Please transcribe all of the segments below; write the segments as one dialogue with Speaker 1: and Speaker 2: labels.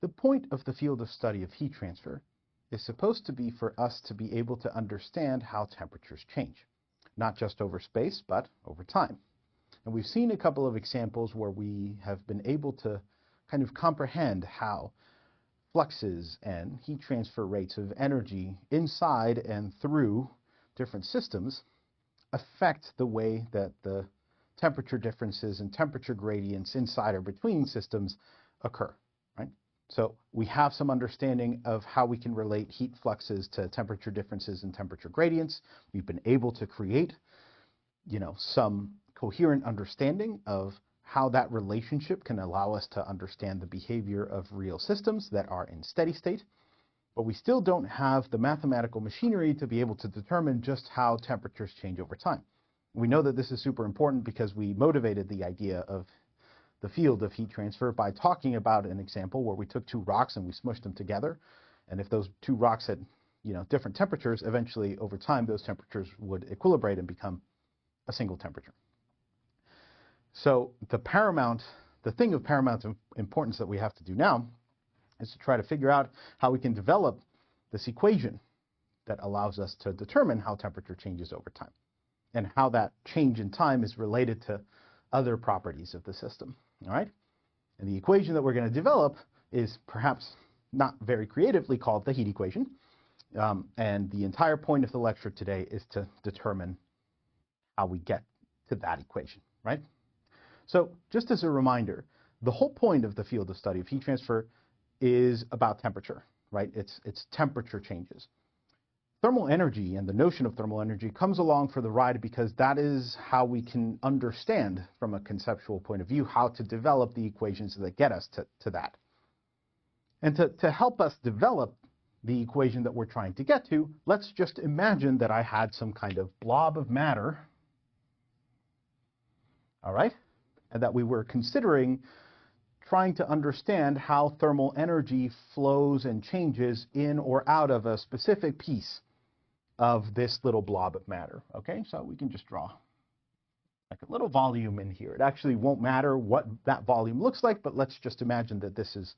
Speaker 1: The point of the field of study of heat transfer is supposed to be for us to be able to understand how temperatures change, not just over space, but over time. And we've seen a couple of examples where we have been able to kind of comprehend how fluxes and heat transfer rates of energy inside and through different systems affect the way that the temperature differences and temperature gradients inside or between systems occur, right? So we have some understanding of how we can relate heat fluxes to temperature differences and temperature gradients. We've been able to create, some coherent understanding of how that relationship can allow us to understand the behavior of real systems that are in steady state. But we still don't have the mathematical machinery to be able to determine just how temperatures change over time. We know that this is super important because we motivated the idea of the field of heat transfer by talking about an example where we took two rocks and we smushed them together. And if those two rocks had, different temperatures, eventually over time those temperatures would equilibrate and become a single temperature. So the thing of paramount importance that we have to do now is to try to figure out how we can develop this equation that allows us to determine how temperature changes over time and how that change in time is related to other properties of the system, all right? And the equation that we're going to develop is perhaps not very creatively called the heat equation. And the entire point of the lecture today is to determine how we get to that equation, right? So just as a reminder, the whole point of the field of study of heat transfer is about temperature, right? It's temperature changes. Thermal energy and the notion of thermal energy comes along for the ride because that is how we can understand from a conceptual point of view how to develop the equations that get us to that. And to help us develop the equation that we're trying to get to, let's just imagine that I had some kind of blob of matter, all right? And that we were considering trying to understand how thermal energy flows and changes in or out of a specific piece of this little blob of matter, okay? So we can just draw like a little volume in here. It actually won't matter what that volume looks like, but let's just imagine that this is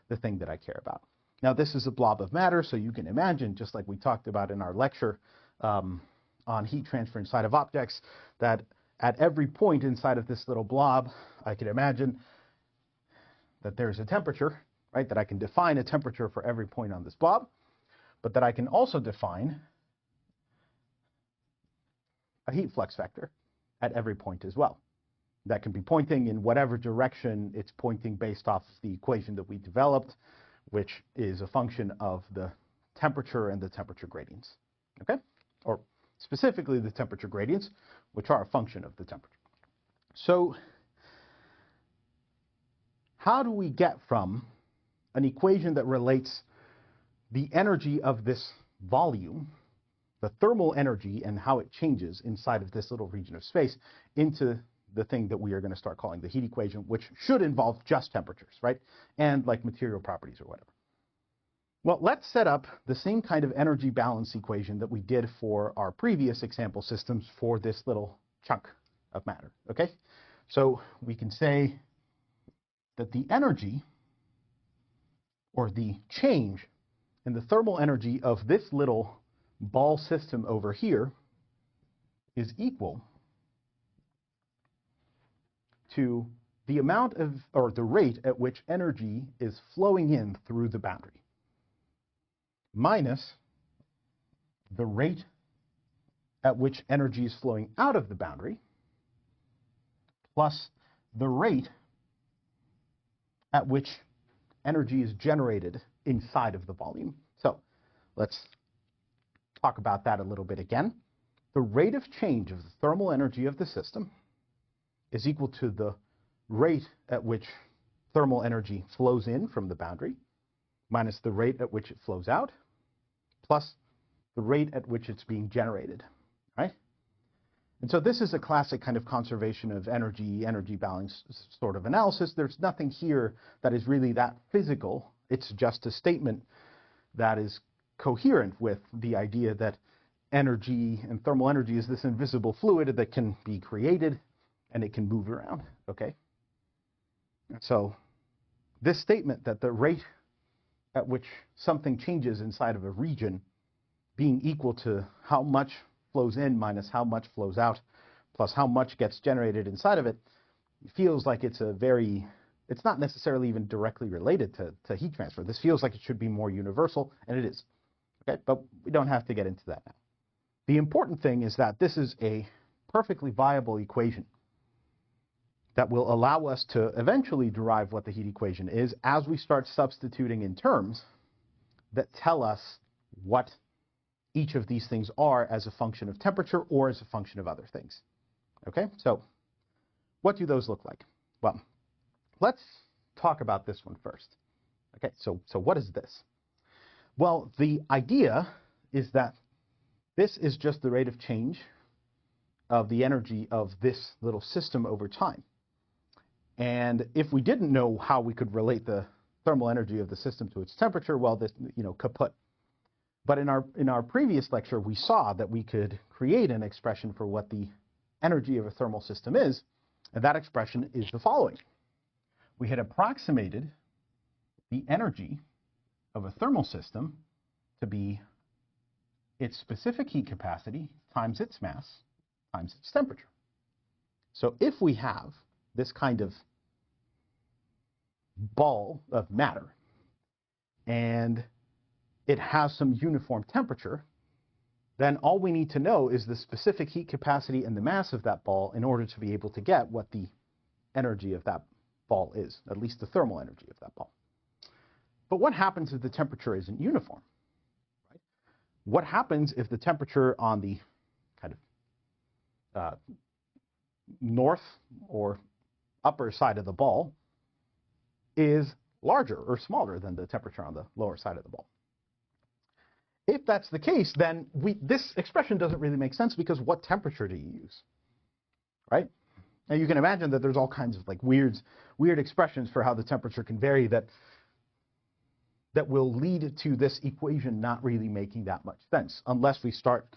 Speaker 1: the thing that I care about. Now, this is a blob of matter, so you can imagine, just like we talked about in our lecture on heat transfer inside of objects, that at every point inside of this little blob, I can imagine that there's a temperature, right? That I can define a temperature for every point on this blob, but that I can also define a heat flux vector at every point as well. That can be pointing in whatever direction it's pointing based off the equation that we developed, which is a function of the temperature and the temperature gradients, okay? Or specifically the temperature gradients, which are a function of the temperature. So how do we get from an equation that relates the energy of this volume, the thermal energy and how it changes inside of this little region of space, into the thing that we are going to start calling the heat equation, which should involve just temperatures, right? And like material properties or whatever. Well, let's set up the same kind of energy balance equation that we did for our previous example systems for this little chunk of matter, okay? So we can say that the energy, or the change in the thermal energy of this little ball system over here, is equal to the amount of, or the rate at which energy is flowing in through the boundary, minus the rate at which energy is flowing out of the boundary, plus the rate at which energy is generated inside of the volume. So let's talk about that a little bit again. The rate of change of the thermal energy of the system is equal to the rate at which thermal energy flows in from the boundary minus the rate at which it flows out plus the rate at which it's being generated, right? And so this is a classic kind of conservation of energy balance sort of analysis. There's nothing here that is really that physical. It's just a statement that is coherent with the idea that energy and thermal energy is this invisible fluid that can be created and it can move around, okay? So this statement that the rate at which something changes inside of a region being equal to how much flows in minus how much flows out plus how much gets generated inside of it, feels like it's not necessarily even directly related to heat transfer. This feels like it should be more universal, and it is. Okay, but we don't have to get into that now. The important thing is that this is a perfectly viable equation that will allow us to eventually derive what the heat equation is as we start substituting in terms that tell us what each of these things are as a function of temperature or as a function of other things. Okay, so what do those look like? Well, let's talk about this one first. Okay, so what is this? Well, the idea is that this is just the rate of change of the energy of this little system over time. And if we didn't know how we could relate the thermal energy of the system to its temperature, well, this, kaput. But in our previous lecture, we saw that we could create an expression for what the energy of a thermal system is, and that expression is the following. We had approximated the energy of a thermal system to be its specific heat capacity times its mass times its temperature. So if we have this kind of ball of matter and it has some uniform temperature, then all we need to know is the specific heat capacity and the mass of that ball in order to be able to get what the energy of that ball is, at least the thermal energy of that ball. But what happens if the temperature isn't uniform? Right? What happens if the temperature on the kind of north or upper side of the ball is larger or smaller than the temperature on the lower side of the ball? If that's the case, then this expression doesn't really make sense, because what temperature do you use, right? Now you can imagine that there's all kinds of like weird expressions for how the temperature can vary that will lead to this equation not really making that much sense unless we start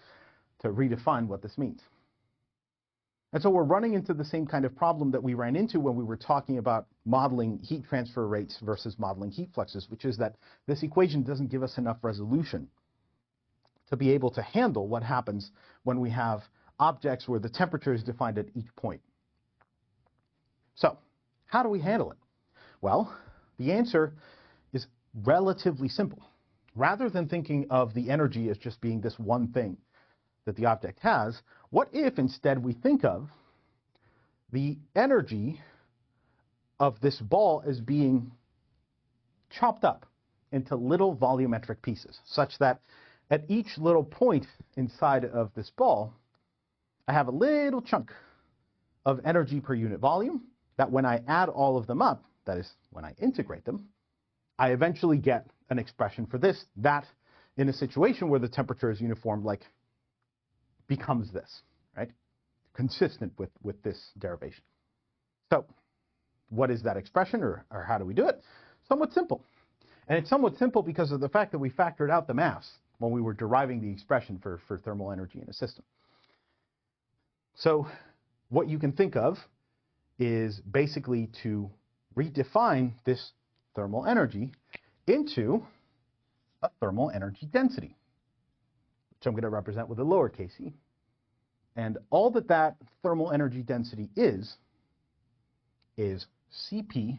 Speaker 1: to redefine what this means. And so we're running into the same kind of problem that we ran into when we were talking about modeling heat transfer rates versus modeling heat fluxes, which is that this equation doesn't give us enough resolution to be able to handle what happens when we have objects where the temperature is defined at each point. So how do we handle it? Well, the answer is relatively simple. Rather than thinking of the energy as just being this one thing that the object has, what if instead we think of the energy of this ball as being chopped up into little volumetric pieces, such that at each little point inside of this ball, I have a little chunk of energy per unit volume that when I add all of them up, that is, when I integrate them, I eventually get an expression for this that in a situation where the temperature is uniform, like, becomes this, right? Consistent with this derivation. So what is that expression, or how do we do it? Somewhat simple. And it's somewhat simple because of the fact that we factored out the mass when we were deriving the expression for thermal energy in a system. So what you can think of is basically to redefine this thermal energy into a thermal energy density, which I'm going to represent with a lowercase e. And all that thermal energy density is Cp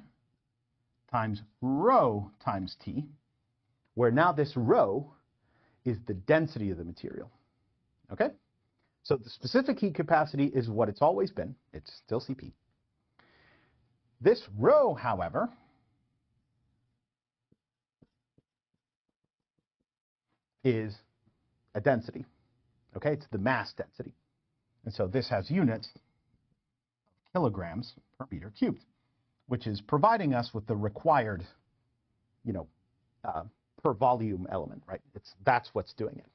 Speaker 1: times rho times T, where now this rho is the density of the material. Okay? So the specific heat capacity is what it's always been. It's still Cp. This rho, however, is a density. Okay? It's the mass density. And so this has units of kilograms per meter cubed, which is providing us with the required, per volume element, right? That's what's doing it.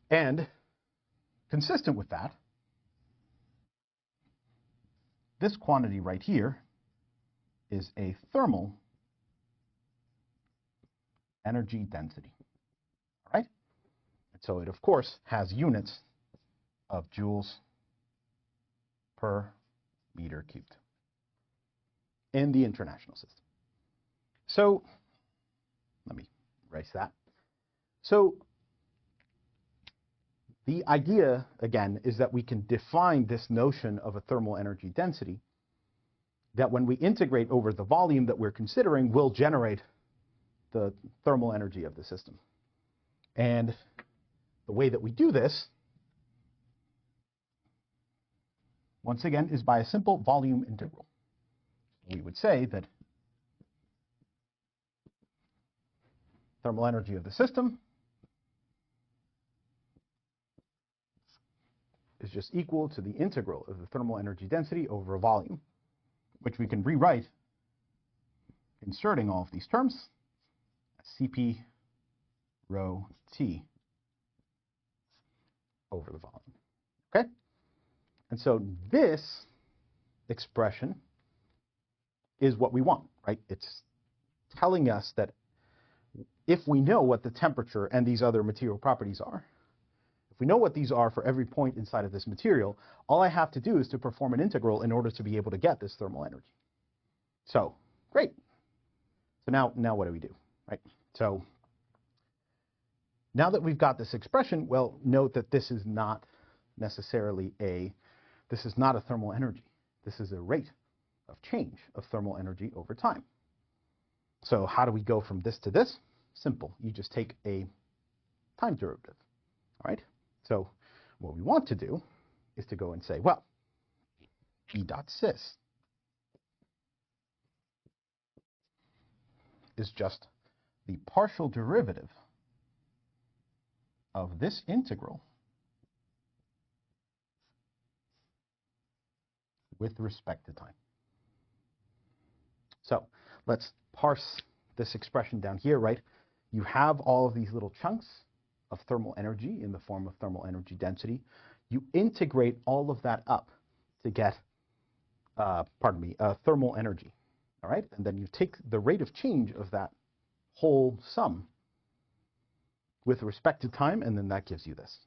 Speaker 1: And consistent with that, this quantity right here is a thermal energy density, all right? And so it, of course, has units of joules per meter cubed in the international system. So let me erase that. So the idea, again, is that we can define this notion of a thermal energy density that when we integrate over the volume that we're considering will generate the thermal energy of the system. And the way that we do this, once again, is by a simple volume integral. We would say that thermal energy of the system is just equal to the integral of the thermal energy density over a volume, which we can rewrite inserting all of these terms as Cp rho T over the volume. Okay? And so this expression is what we want, right? It's telling us that if we know what the temperature and these other material properties are, if we know what these are for every point inside of this material, all I have to do is to perform an integral in order to be able to get this thermal energy. So, great. So now what do we do, right? So now that we've got this expression, well, note that this is not necessarily this is not a thermal energy. This is a rate of change of thermal energy over time. So how do we go from this to this? Simple. You just take a time derivative, all right? So what we want to do is to go and say, well, E dot sys is just the partial derivative of this integral with respect to time. So let's parse this expression down here, right? You have all of these little chunks of thermal energy in the form of thermal energy density. You integrate all of that up to get, thermal energy, all right? And then you take the rate of change of that whole sum with respect to time, and then that gives you this.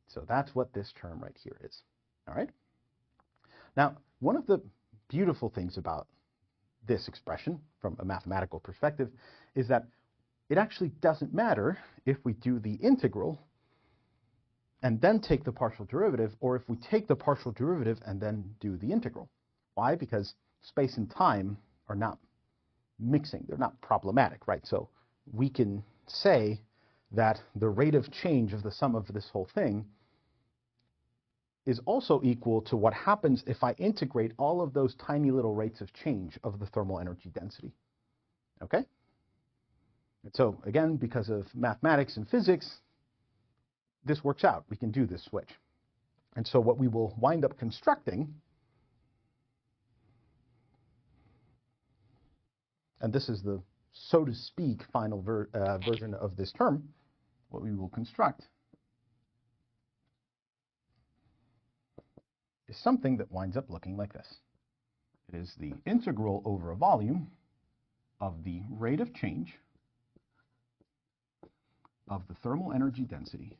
Speaker 1: So that's what this term right here is, all right? Now, one of the beautiful things about this expression from a mathematical perspective is that it actually doesn't matter if we do the integral and then take the partial derivative, or if we take the partial derivative and then do the integral. Why? Because space and time are not mixing. They're not problematic, right? So we can say that the rate of change of the sum of this whole thing is also equal to what happens if I integrate all of those tiny little rates of change of the thermal energy density. Okay? And so, again, because of mathematics and physics, this works out. We can do this switch. And so what we will wind up constructing, and this is the, so to speak, final version of this term, what we will construct is something that winds up looking like this. It is the integral over a volume of the rate of change of the thermal energy density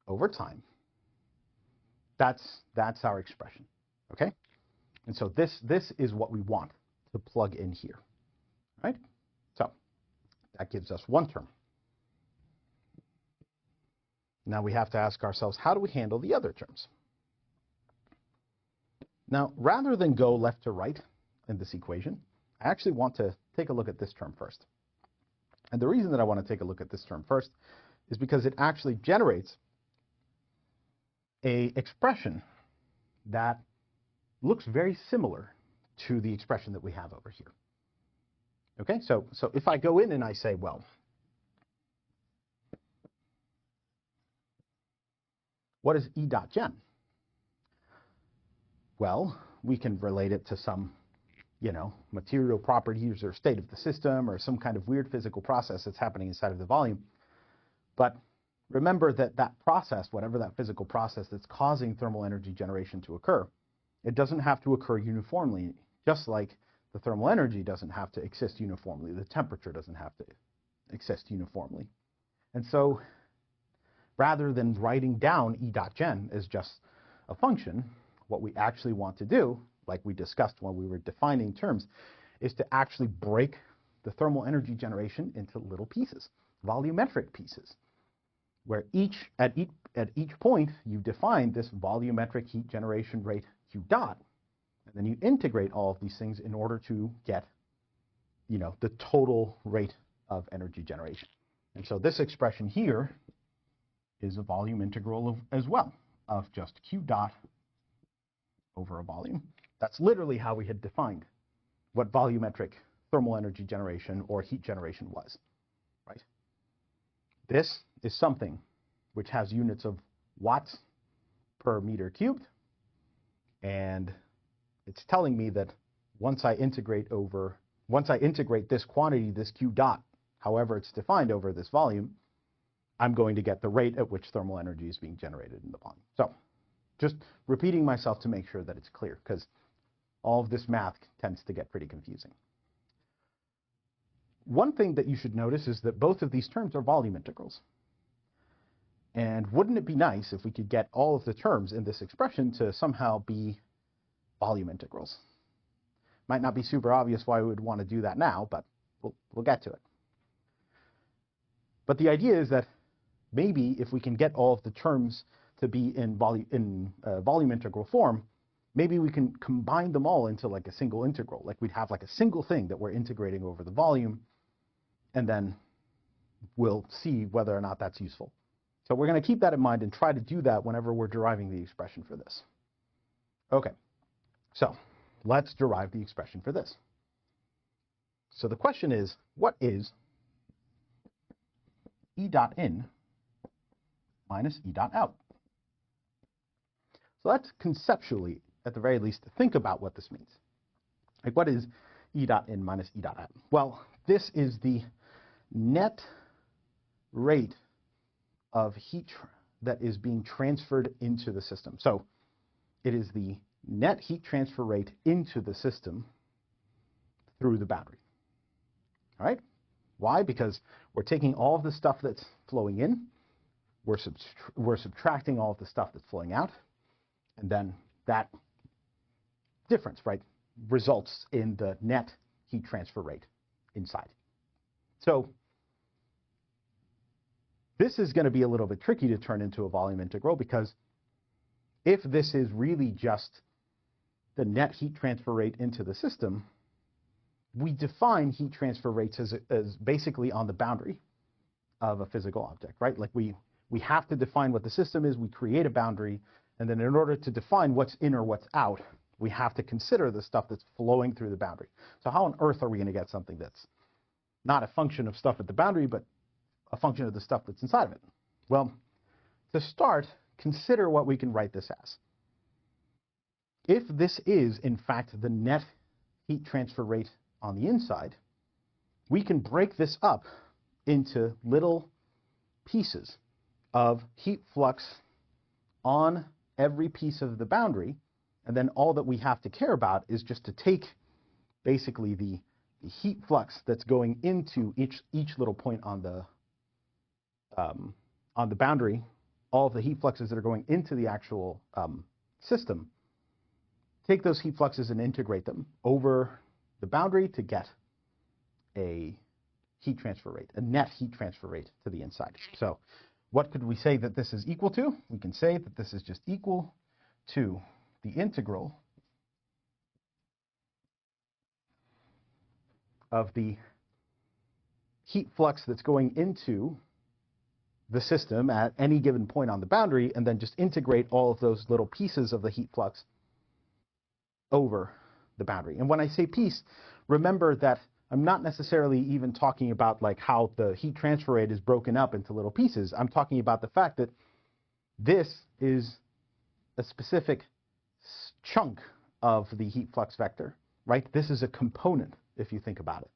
Speaker 1: over time. That's our expression, okay? And so this is what we want to plug in here, right? So that gives us one term. Now we have to ask ourselves, how do we handle the other terms? Now, rather than go left to right in this equation, I actually want to take a look at this term first. And the reason that I want to take a look at this term first is because it actually generates an expression that looks very similar to the expression that we have over here. Okay, so if I go in and I say, well, what is E dot gen? Well, we can relate it to some, material properties or state of the system or some kind of weird physical process that's happening inside of the volume. But remember that that process, whatever that physical process that's causing thermal energy generation to occur, it doesn't have to occur uniformly, just like the thermal energy doesn't have to exist uniformly. The temperature doesn't have to exist uniformly. And so rather than writing down E dot gen as just a function, what we actually want to do, like we discussed when we were defining terms, is to actually break the thermal energy generation into little pieces, volumetric pieces, where at each point you define this volumetric heat generation rate Q dot, and then you integrate all of these things in order to get, the total rate of energy generation. And so this expression here is a volume integral as well, of just Q dot over a volume. That's literally how we had defined what volumetric thermal energy generation or heat generation was, right? This is something which has units of watts per meter cubed, and it's telling me that once I integrate this quantity, this Q dot, however it's defined over this volume, I'm going to get the rate at which thermal energy is being generated in the volume. So just repeating myself to make sure that it's clear, because all of this math tends to get pretty confusing. One thing that you should notice is that both of these terms are volume integrals. And wouldn't it be nice if we could get all of the terms in this expression to somehow be volume integrals? Might not be super obvious why we would want to do that now, but we'll get to it. But the idea is that maybe if we can get all of the terms to be in volume integral form, maybe we can combine them all into like a single integral. Like we'd have like a single thing that we're integrating over the volume, and then we'll see whether or not that's useful. So we're going to keep that in mind and try to do that whenever we're deriving the expression for this. Okay, so let's derive the expression for this. So the question is, what is E dot in minus E dot out? So let's conceptually, at the very least, think about what this means. Like, what is E dot in minus E dot out? Well, this is the net rate of heat that is being transferred into the system. So it is the net heat transfer rate into the system through the boundary. All right? Why? Because we're taking all of the stuff that's flowing in, we're subtracting all of the stuff that's flowing out, and then that difference, right, results in the net heat transfer rate inside. So this is going to be a little bit tricky to turn into a volume integral, because if this is really just the net heat transfer rate into the system, we define heat transfer rates as basically on the boundary of a physical object, right? Like we have to define what the system is, we create a boundary, and then in order to define what's in or what's out, we have to consider the stuff that's flowing through the boundary. So how on earth are we going to get something that's not a function of stuff at the boundary, but a function of the stuff that's inside of it? Well, to start, consider what we can write this as. If this is, in fact, the net heat transfer rate on the inside, we can break this up into little pieces of heat flux on every piece of the boundary, and then all that we have to care about is just to take basically the heat flux that's going into each little point on the boundary, all of the heat fluxes that are going into the actual system, take those heat fluxes and integrate them over the boundary to get a heat transfer rate, a net heat transfer rate to the inside. So what could we say that this is equal to? We can say that this is just equal to the integral of the heat flux that's going into the system at any given point on the boundary, and then just integrate all of those little pieces of the heat flux over the boundary. And when I say piece, remember that I'm not necessarily even talking about like how the heat transfer rate is broken up into little pieces. I'm talking about the fact that this is a specific chunk of the heat flux vector, right? This is a component, if you think about it.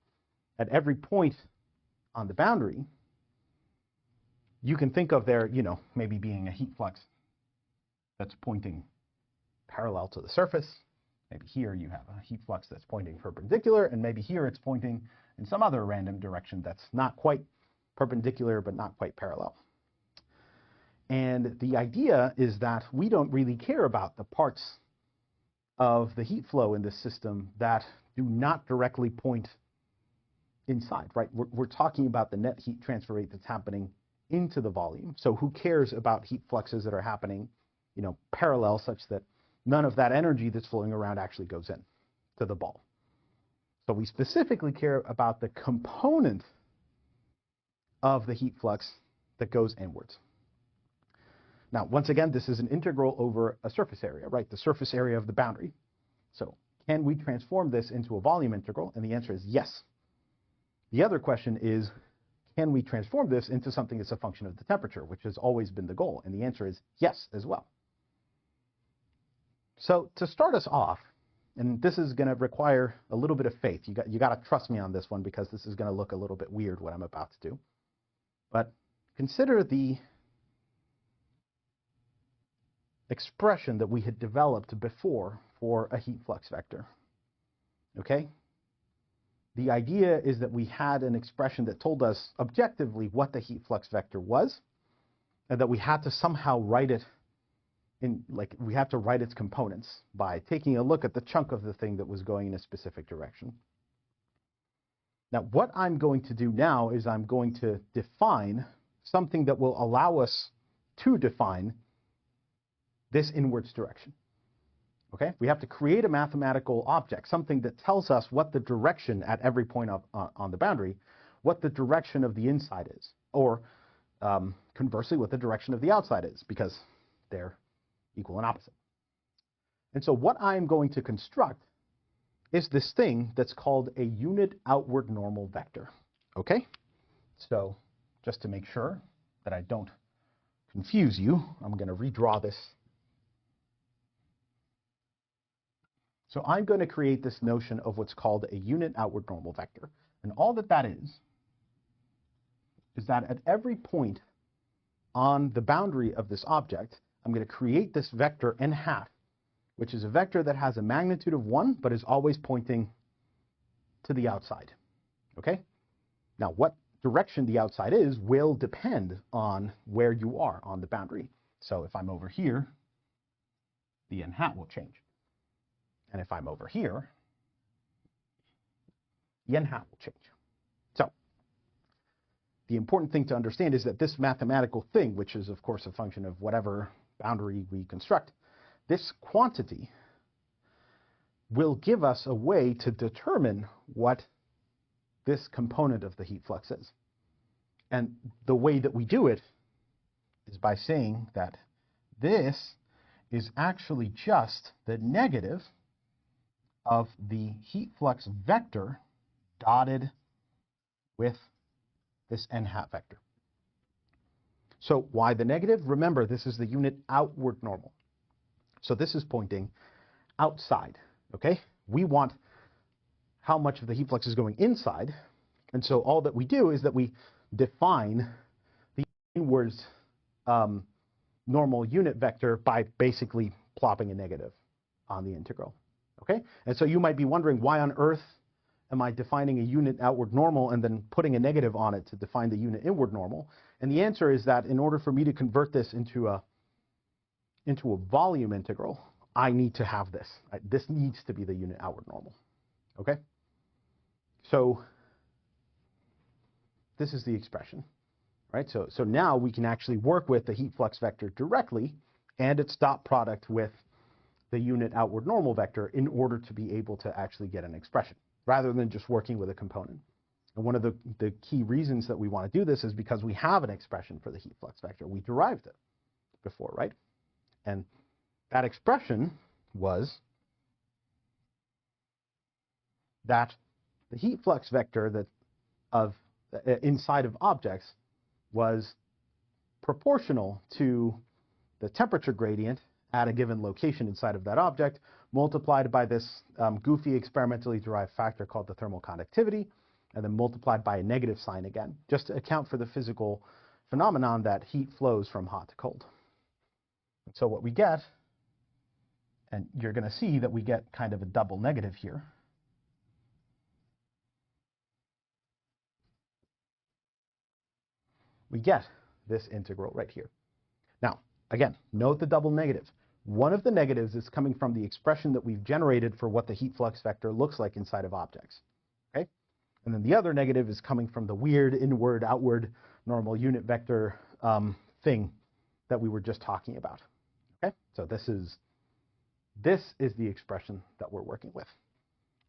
Speaker 1: At every point on the boundary, you can think of there, maybe being a heat flux that's pointing parallel to the surface. Maybe here you have a heat flux that's pointing perpendicular, and maybe here it's pointing in some other random direction that's not quite perpendicular but not quite parallel. And the idea is that we don't really care about the parts of the heat flow in this system that do not directly point inside, right? We're talking about the net heat transfer rate that's happening into the volume. So who cares about heat fluxes that are happening, parallel, such that none of that energy that's flowing around actually goes in to the ball. So we specifically care about the component of the heat flux that goes inwards. Now, once again, this is an integral over a surface area, right? The surface area of the boundary. So can we transform this into a volume integral? And the answer is yes. The other question is, can we transform this into something that's a function of the temperature, which has always been the goal? And the answer is yes as well. So to start us off, and this is going to require a little bit of faith. You got to trust me on this one, because this is going to look a little bit weird what I'm about to do. But consider the expression that we had developed before for a heat flux vector. Okay? The idea is that we had an expression that told us objectively what the heat flux vector was, and that we had to somehow write it in, like, we have to write its components by taking a look at the chunk of the thing that was going in a specific direction. Now, what I'm going to do now is I'm going to define something that will allow us to define this inwards direction. Okay? We have to create a mathematical object, something that tells us what the direction at every point on the boundary, what the direction of the inside is, or conversely, what the direction of the outside is, because they're equal and opposite. And so what I'm going to construct is this thing that's called a unit outward normal vector. Okay? So just to make sure that I don't confuse you, I'm going to redraw this. So I'm going to create this notion of what's called a unit outward normal vector. And all that is that at every point on the boundary of this object, I'm going to create this vector n hat, which is a vector that has a magnitude of 1, but is always pointing to the outside. Okay? Now, what direction the outside is will depend on where you are on the boundary. So if I'm over here, the n hat will change. And if I'm over here, the n hat will change. So the important thing to understand is that this mathematical thing, which is, of course, a function of whatever boundary we construct, this quantity will give us a way to determine what this component of the heat flux is. And the way that we do it is by saying that this is actually just the negative of the heat flux vector dotted with this n hat vector. So why the negative? Remember, this is the unit outward normal. So this is pointing outside, okay? We want how much of the heat flux is going inside, and so all that we do is that we define the inwards normal unit vector by basically plopping a negative on the integral, okay? And so you might be wondering, why on earth am I defining a unit outward normal and then putting a negative on it to define the unit inward normal? And the answer is that in order for me to convert this into a volume integral, I need to have this. This needs to be the unit outward normal. Okay? So this is the expression. Right? So now we can actually work with the heat flux vector directly and its dot product with the unit outward normal vector in order to be able to actually get an expression, rather than just working with a component. And one of the key reasons that we want to do this is because we have an expression for the heat flux vector. We derived it before, right? And that expression was that the heat flux vector inside of objects was proportional to the temperature gradient at a given location inside of that object, multiplied by this goofy experimentally derived factor called the thermal conductivity, and then multiplied by a negative sign again, just to account for the physical phenomenon that heat flows from hot to cold. And so what we get, and you're going to see that we get kind of a double negative here. We get this integral right here. Now, again, note the double negative. One of the negatives is coming from the expression that we've generated for what the heat flux vector looks like inside of objects. Okay? And then the other negative is coming from the weird inward, outward normal unit vector thing that we were just talking about. Okay, so this is the expression that we're working with.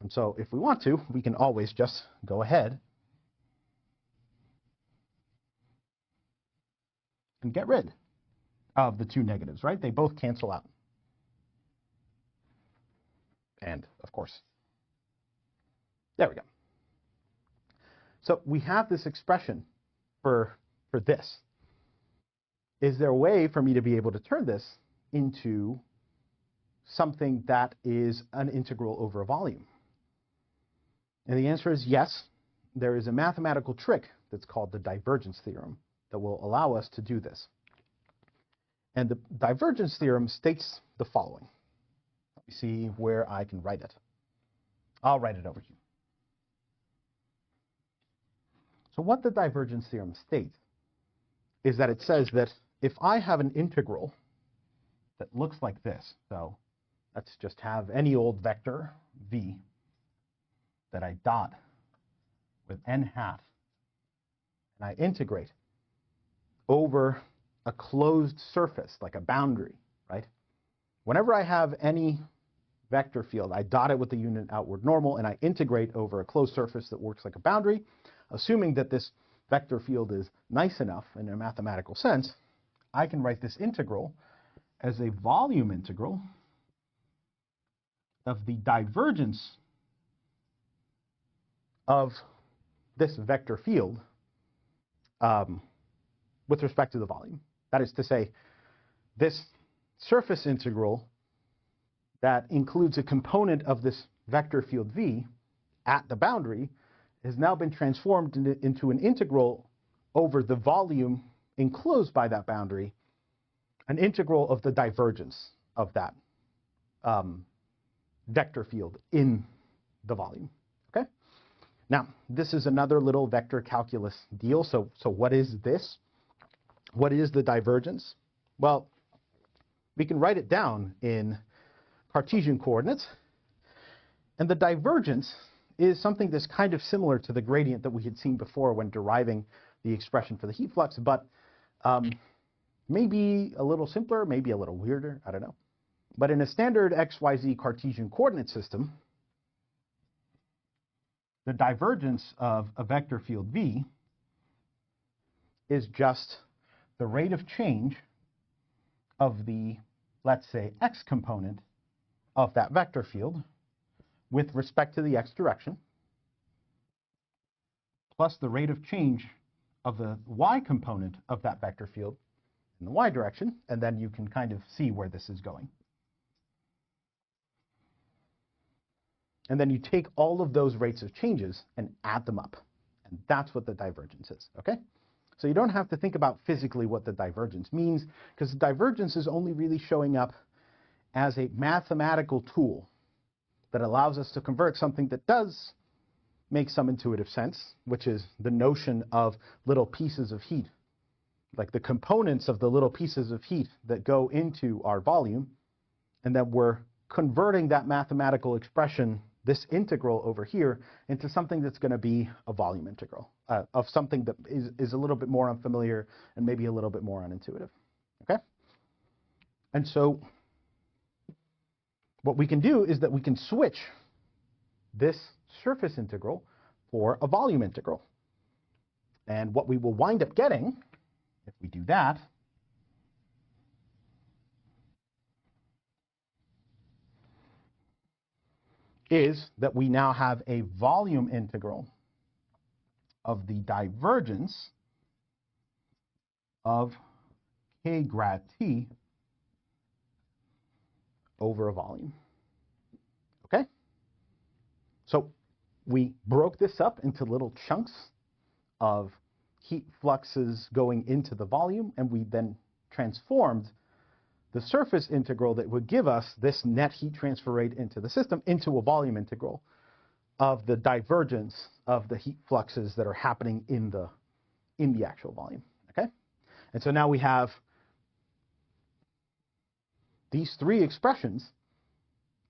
Speaker 1: And so if we want to, we can always just go ahead and get rid of the two negatives, right? They both cancel out. And of course, there we go. So we have this expression for this. Is there a way for me to be able to turn this into something that is an integral over a volume? And the answer is yes. There is a mathematical trick that's called the divergence theorem that will allow us to do this. And the divergence theorem states the following. Let me see where I can write it. I'll write it over here. So what the divergence theorem states is that it says that if I have an integral that looks like this, so let's just have any old vector, v, that I dot with n hat, and I integrate over a closed surface, like a boundary, right? Whenever I have any vector field, I dot it with the unit outward normal, and I integrate over a closed surface that works like a boundary, assuming that this vector field is nice enough in a mathematical sense, I can write this integral as a volume integral of the divergence of this vector field with respect to the volume. That is to say, this surface integral that includes a component of this vector field v at the boundary has now been transformed into an integral over the volume enclosed by that boundary, an integral of the divergence of that vector field in the volume. Okay? Now, this is another little vector calculus deal. So what is this? What is the divergence? Well, we can write it down in Cartesian coordinates. And the divergence is something that's kind of similar to the gradient that we had seen before when deriving the expression for the heat flux, but maybe a little simpler, maybe a little weirder, I don't know. But in a standard XYZ Cartesian coordinate system, the divergence of a vector field v is just the rate of change of the, let's say, x component of that vector field with respect to the x direction, plus the rate of change of the y component of that vector field in the y direction, and then you can kind of see where this is going. And then you take all of those rates of changes and add them up, and that's what the divergence is, okay? So you don't have to think about physically what the divergence means, because the divergence is only really showing up as a mathematical tool that allows us to convert something that does make some intuitive sense, which is the notion of little pieces of heat, like the components of the little pieces of heat that go into our volume, and that we're converting that mathematical expression, this integral over here, into something that's going to be a volume integral of something that is a little bit more unfamiliar and maybe a little bit more unintuitive. Okay? And so what we can do is that we can switch this surface integral for a volume integral. And what we will wind up getting, if we do that, is that we now have a volume integral of the divergence of k grad t over a volume. Okay? So we broke this up into little chunks of heat fluxes going into the volume, and we then transformed the surface integral that would give us this net heat transfer rate into the system into a volume integral of the divergence of the heat fluxes that are happening in the actual volume. Okay? And so now we have these three expressions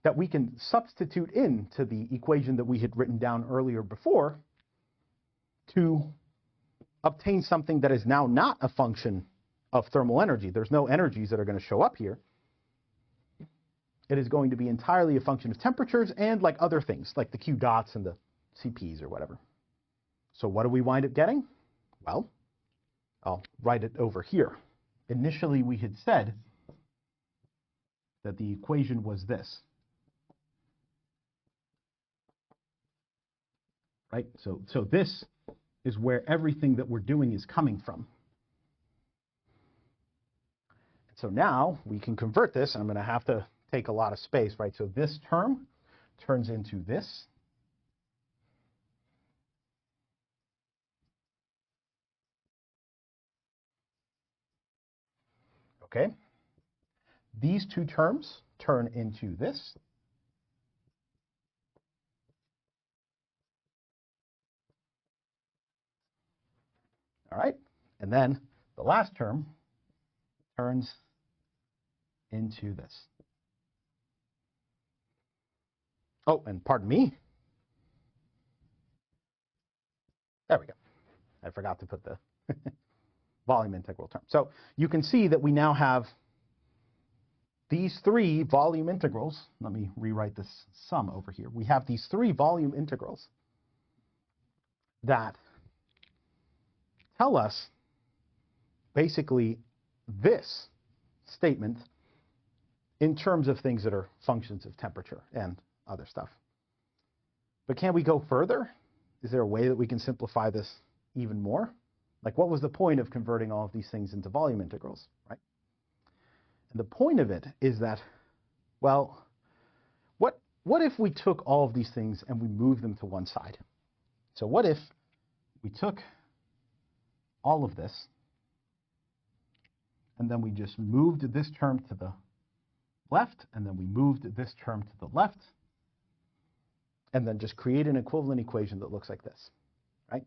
Speaker 1: that we can substitute into the equation that we had written down earlier before to obtain something that is now not a function of thermal energy. There's no energies that are going to show up here. It is going to be entirely a function of temperatures and like other things, like the Q dots and the CPs or whatever. So what do we wind up getting? Well, I'll write it over here. Initially, we had said that the equation was this. Right? So this is where everything that we're doing is coming from. So now we can convert this, and I'm going to have to take a lot of space, right? So this term turns into this. Okay? These two terms turn into this. All right? And then the last term turns into this. Oh, and pardon me. There we go. I forgot to put the volume integral term. So you can see that we now have these three volume integrals. Let me rewrite this sum over here. We have these three volume integrals that tell us basically this statement in terms of things that are functions of temperature and other stuff. But can we go further? Is there a way that we can simplify this even more? Like, what was the point of converting all of these things into volume integrals, right? And the point of it is that, well, what if we took all of these things and we moved them to one side? So what if we took all of this and then we just moved this term to the left, and then we moved this term to the left, and then just create an equivalent equation that looks like this, right?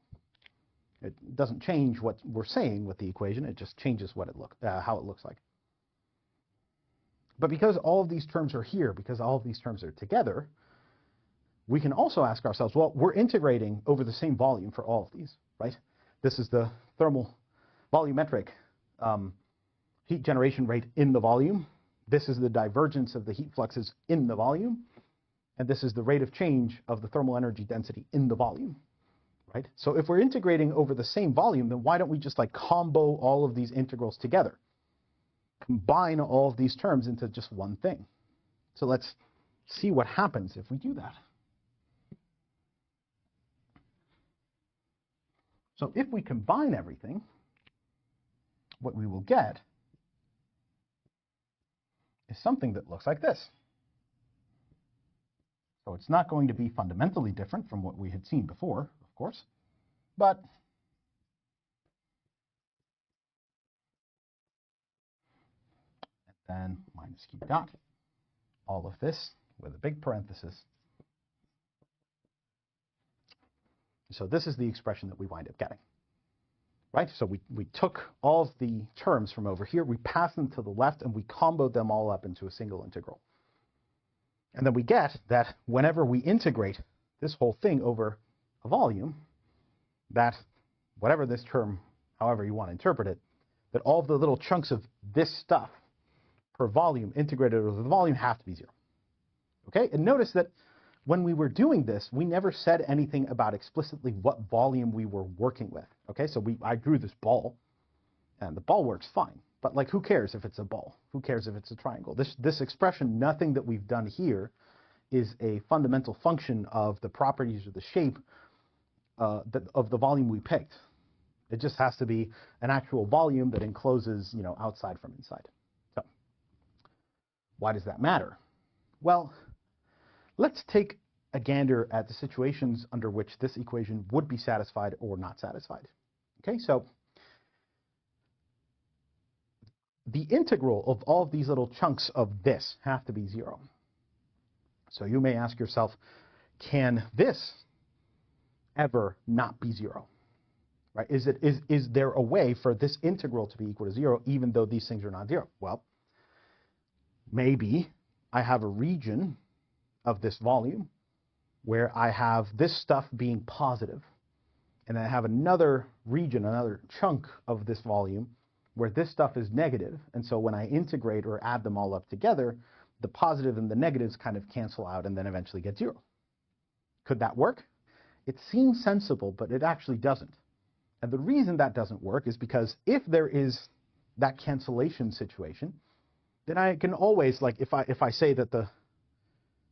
Speaker 1: It doesn't change what we're saying with the equation. It just changes what it how it looks like. But because all of these terms are here, because all of these terms are together, we can also ask ourselves, well, we're integrating over the same volume for all of these, right? This is the thermal volumetric heat generation rate in the volume. This is the divergence of the heat fluxes in the volume. And this is the rate of change of the thermal energy density in the volume, right? So if we're integrating over the same volume, then why don't we just like combo all of these integrals together? Combine all of these terms into just one thing. So let's see what happens if we do that. So if we combine everything, what we will get is something that looks like this. So it's not going to be fundamentally different from what we had seen before, of course, but then minus Q dot, all of this with a big parenthesis. So this is the expression that we wind up getting, right? So we took all of the terms from over here, we passed them to the left, and we comboed them all up into a single integral. And then we get that whenever we integrate this whole thing over a volume, that whatever this term, however you want to interpret it, that all of the little chunks of this stuff per volume integrated over the volume have to be zero. Okay? And notice that when we were doing this, we never said anything about explicitly what volume we were working with. Okay? So I drew this ball, and the ball works fine. But like, who cares if it's a ball? Who cares if it's a triangle? This expression, nothing that we've done here is a fundamental function of the properties or the shape of the volume we picked. It just has to be an actual volume that encloses, outside from inside. So why does that matter? Well, let's take a gander at the situations under which this equation would be satisfied or not satisfied. Okay, so the integral of all of these little chunks of this have to be zero. So you may ask yourself, can this ever not be zero? Right? Is there a way for this integral to be equal to zero even though these things are not zero? Well, maybe I have a region of this volume where I have this stuff being positive and I have another region, another chunk of this volume where this stuff is negative, and so when I integrate or add them all up together, the positive and the negatives kind of cancel out and then eventually get zero. Could that work? It seems sensible, but it actually doesn't. And the reason that doesn't work is because if there is that cancellation situation, then I can always, like if I say that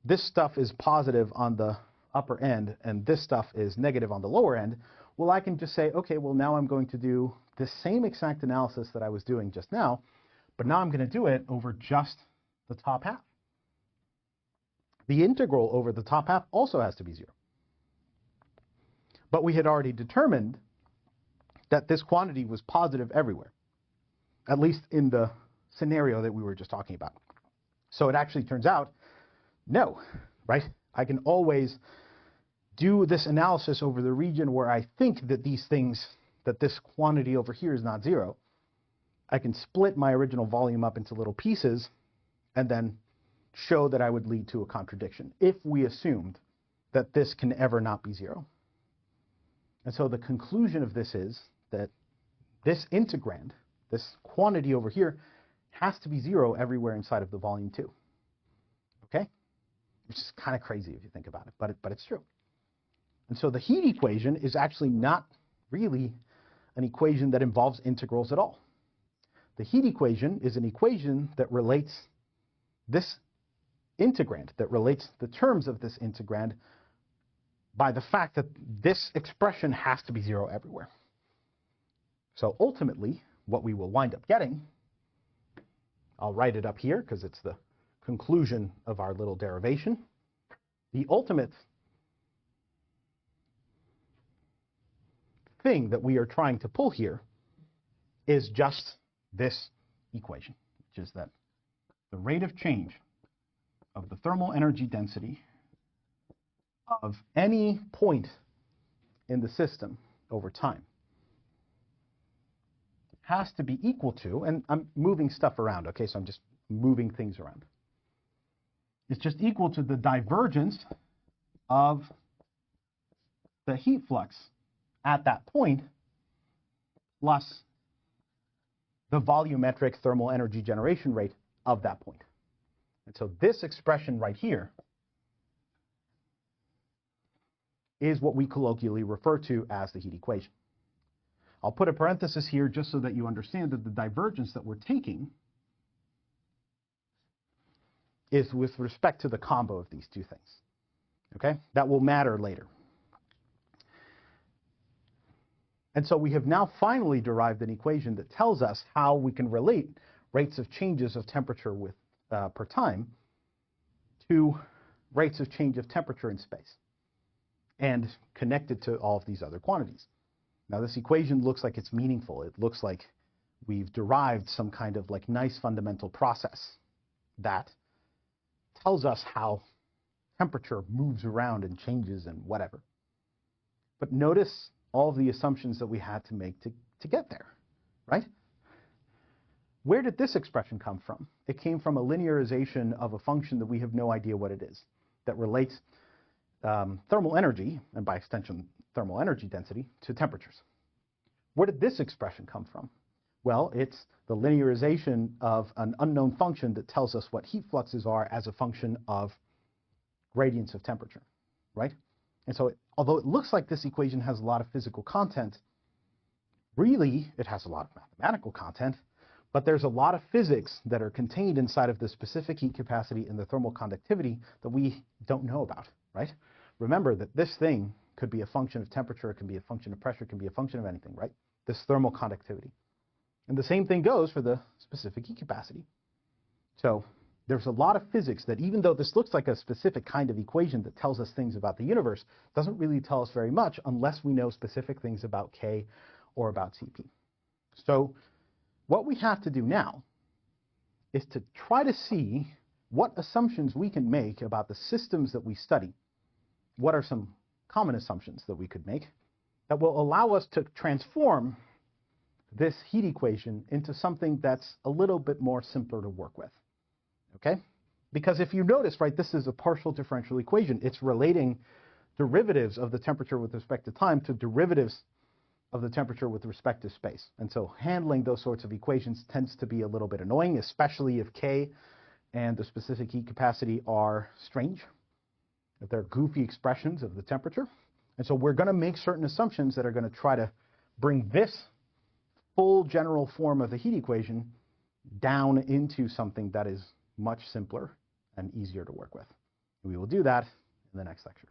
Speaker 1: this stuff is positive on the upper end and this stuff is negative on the lower end, well, I can just say, okay, well, now I'm going to do the same exact analysis that I was doing just now, but now I'm going to do it over just the top half. The integral over the top half also has to be zero. But we had already determined that this quantity was positive everywhere, at least in the scenario that we were just talking about. So it actually turns out, no, right? I can always do this analysis over the region where I think that these things, that this quantity over here is not zero. I can split my original volume up into little pieces and then show that I would lead to a contradiction if we assumed that this can ever not be zero. And so the conclusion of this is that this integrand, this quantity over here, has to be zero everywhere inside of the volume too. Okay? Which is kind of crazy if you think about it, but it's true. And so the heat equation is actually not really an equation that involves integrals at all. The heat equation is an equation that relates this integrand, that relates the terms of this integrand by the fact that this expression has to be zero everywhere. So ultimately, what we will wind up getting, I'll write it up here because it's the conclusion of our little derivation. The ultimate thing that we are trying to pull here is just this equation, which is that the rate of change of the thermal energy density of any point in the system over time has to be equal to, and I'm moving stuff around, okay, so I'm just moving things around. It's just equal to the divergence of the heat flux at that point plus the volumetric thermal energy generation rate of that point. And so this expression right here is what we colloquially refer to as the heat equation. I'll put a parenthesis here just so that you understand that the divergence that we're taking is with respect to the combo of these two things. Okay? That will matter later. And so we have now finally derived an equation that tells us how we can relate rates of changes of temperature with per time to rates of change of temperature in space and connect it to all of these other quantities. Now this equation looks like it's meaningful. It looks like we've derived some kind of like nice fundamental process that tells us how temperature moves around and changes and whatever. But notice all of the assumptions that we had to make to get there, right? Where did this expression come from? It came from a linearization of a function that we have no idea what it is, that relates thermal energy, and by extension thermal energy density, to temperatures. Where did this expression come from? Well, it's the linearization of an unknown function that tells us what heat fluxes are as a function of gradients of temperature, right? And so although it looks like this equation has a lot of physical content, really it has a lot of mathematical content, but there's a lot of physics that are contained inside of the specific heat capacity and the thermal conductivity that we don't know about, right? Remember that this thing could be a function of temperature, it can be a function of pressure, it can be a function of anything, right? This thermal conductivity. And the same thing goes for the specific heat capacity. So there's a lot of physics that, even though this looks like a specific kind of equation that tells us things about the universe, doesn't really tell us very much unless we know specific things about K or about CP. So what we have to do now is to try to see what assumptions we can make about the systems that we study. What are some common assumptions that we could make that will allow us to transform this heat equation into something that's a little bit more simpler to work with, okay? Because if you notice, right, this is a partial differential equation. It's relating derivatives of the temperature with respect to time to derivatives of the temperature with respect to space. And so handling those sorts of equations tends to be a little bit annoying, especially if K and the specific heat capacity are strange, if they're goofy expressions of the temperature. And so we're going to make certain assumptions that are going to try to bring this full general form of the heat equation down into something that is much simpler and easier to work with. We will do that in the next lecture.